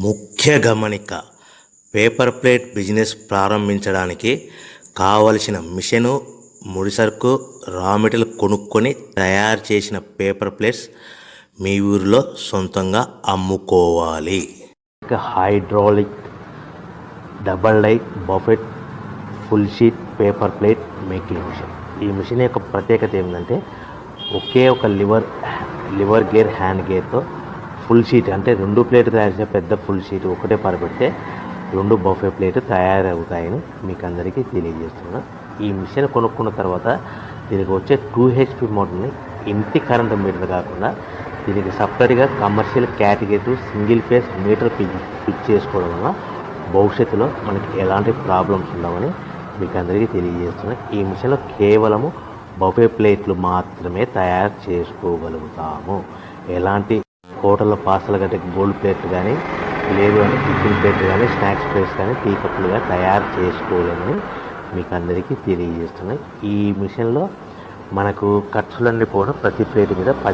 ముఖ్య గమనిక: paper plate business ప్రారంభించడానికి కావలసిన మిషను, ముడిసరుకు, రా మెటీరియల్ కొనుక్కొని తయారు చేసిన పేపర్ ప్లేట్స్ మీ ఊరిలో సొంతంగా అమ్ముకోవాలి. Hydraulic double die buffet full sheet paper plate making machine. ఈ మిషన్ యొక్క ప్రత్యేకత ఏంటంటే ఒకే ఒక లివర్ గేర్, హ్యాండ్ గేర్తో ఫుల్ షీట్ అంటే 2 ప్లేట్ తయారు చేసే పెద్ద ఫుల్ షీట్ ఒకటే పరబెడితే 2 బఫే ప్లేట్ తయారవుతాయని మీకు అందరికీ తెలియజేస్తున్నాను. ఈ మిషన్ కొనుక్కున్న తర్వాత దీనికి వచ్చే 2 HP మోటార్ని ఇంటి కరెంటు మీటర్ కాకుండా దీనికి సపరేట్గా commercial category single phase metre fix చేసుకోవడం వల్ల భవిష్యత్తులో మనకి ఎలాంటి ప్రాబ్లమ్స్ ఉండవని మీకు అందరికీ తెలియజేస్తున్నాను. ఈ మిషన్లో కేవలము బఫే ప్లేట్లు మాత్రమే తయారు చేసుకోగలుగుతాము. ఎలాంటి హోటల్లో పార్సల్ కంటే గోల్డ్ ప్లేట్ కానీ, లేదు అంటే టిఫిన్ ప్లేట్ కానీ, స్నాక్స్ ప్లేట్స్ కానీ, టీ కప్పులుగా తయారు చేసుకోలేమని మీకు అందరికీ తెలియజేస్తున్నాయి. ఈ మిషన్లో మనకు ఖర్చులన్నీ పోవడం ప్రతి ప్లేట్ మీద